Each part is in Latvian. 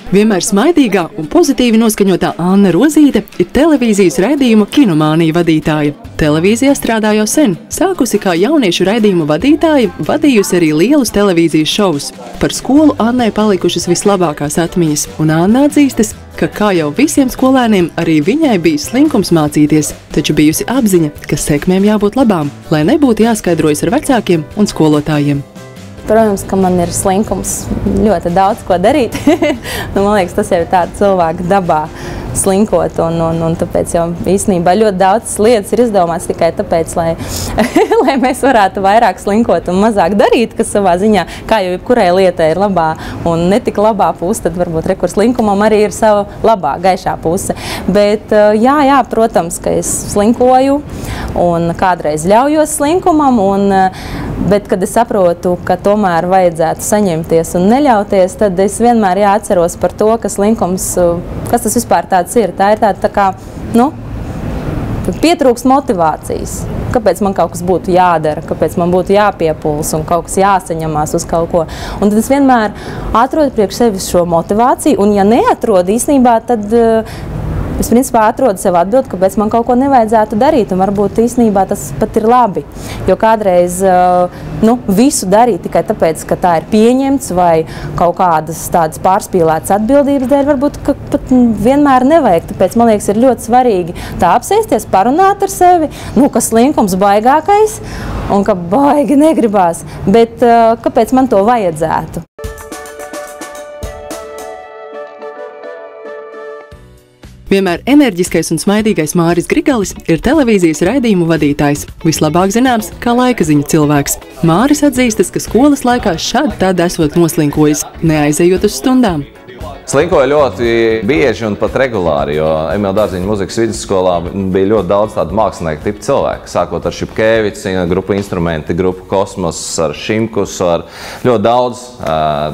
Vienmēr smaidīgā un pozitīvi noskaņotā Anna Rozīte ir televīzijas raidījuma Kinomānija vadītāja. Televīzijā strādā jau sen, sākusi kā jauniešu raidījumu vadītāja, vadījusi arī lielus televīzijas šovus. Par skolu Annai palikušas vislabākās atmiņas, un Anna atzīstas, ka kā jau visiem skolēniem, arī viņai bija slinkums mācīties, taču bijusi apziņa, ka sekmēm jābūt labām, lai nebūtu jāskaidrojas ar vecākiem un skolotājiem. Protams, ka man ir slinkums ļoti daudz ko darīt. Man liekas, tas jau ir tāda cilvēka dabā slinkot, un tāpēc jau īstenībā ļoti daudz lietas ir izdomāts tikai tāpēc, lai mēs varētu vairāk slinkot un mazāk darīt, kas savā ziņā, kā jau jebkurai lietai ir labā un netik labā puse, tad varbūt rekurs slinkumam arī ir sava labā, gaišā puse. Bet jā, protams, ka es slinkoju un kādreiz ļaujos slinkumam, bet, kad es saprotu, ka tomēr vajadzētu saņemties un neļauties, tad es vienmēr atceros par to, ka slinkums, kas tas vispār tāds ir. Tā ir tāda, pietrūkst motivācijas. Kāpēc man kaut kas būtu jādara, kāpēc man būtu jāpiepuls un kaut kas jāsaņemās uz kaut ko. Un tad es vienmēr atrodu priekš sevis šo motivāciju, un ja neatrodu īstenībā, tad es principā atrodu sev atbildi, kāpēc man kaut ko nevajadzētu darīt, un varbūt īstenībā tas pat ir labi. Jo kādreiz visu darīt tikai tāpēc, ka tā ir pieņemts vai kaut kādas tādas pārspīlētas atbildības dēļ, varbūt ka pat vienmēr nevajag. Tāpēc, man liekas, ir ļoti svarīgi tā apsēsties, parunāt ar sevi, ka slinkums baigākais un ka baigi negribās, bet kāpēc man to vajadzētu? Vienmēr enerģiskais un smaidīgais Māris Grigalis ir televīzijas raidījumu vadītājs, vislabāk zināms kā laikaziņu cilvēks. Māris atzīstas, ka skolas laikā šādi tad esot noslinkojis, neaizejot uz stundām. Slinkoju ļoti bieži un pat regulāri, jo Emīla Dārziņa muzikas vidusskolā bija ļoti daudz tādu mākslinieku tipu cilvēku. Sākot ar Šipkevici, grupu Instrumenti, grupu Kosmos, ar Šimkus, ar ļoti daudz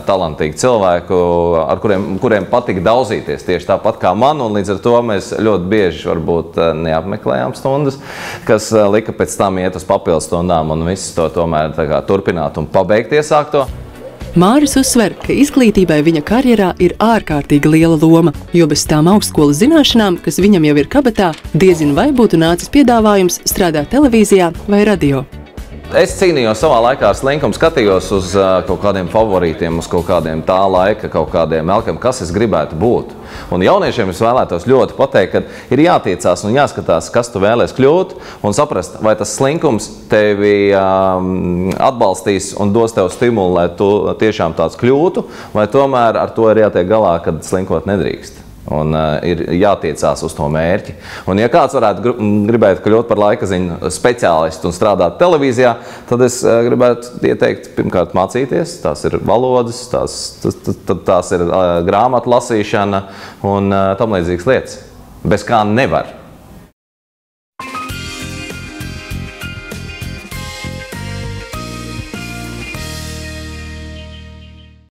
talantīgu cilvēku, ar kuriem patika daudzīties tieši tāpat kā man, un līdz ar to mēs ļoti bieži varbūt neapmeklējām stundas, kas lika pēc tam iet uz papildus stundām un visu to tomēr turpināt un pabeigt iesākto. Māris uzsver, ka izglītībai viņa karjerā ir ārkārtīgi liela loma, jo bez tām augstskolas zināšanām, kas viņam jau ir kabatā, diezin vai būtu nācis piedāvājums strādāt televīzijā vai radio. Es cīnījos savā laikā ar slinkumu, skatījos uz kaut kādiem favorītiem, uz kaut kādiem tā laika, kaut kādiem elkiem, kas es gribētu būt. Un jauniešiem es vēlētos ļoti pateikt, ka ir jātiecās un jāskatās, kas tu vēlies kļūt, un saprast, vai tas slinkums tevi atbalstīs un dos tev stimulu, lai tu tiešām tāds kļūtu, vai tomēr ar to ir jātiek galā, kad slinkot nedrīkst. Un ir jātiecās uz to mērķi. Un ja kāds varētu gribēt kļūt par laikaziņu speciālistu un strādāt televīzijā, tad es gribētu ieteikt pirmkārt mācīties. Tās ir valodas, tās ir grāmatu lasīšana un tam līdzīgas lietas. Bez kā nevar.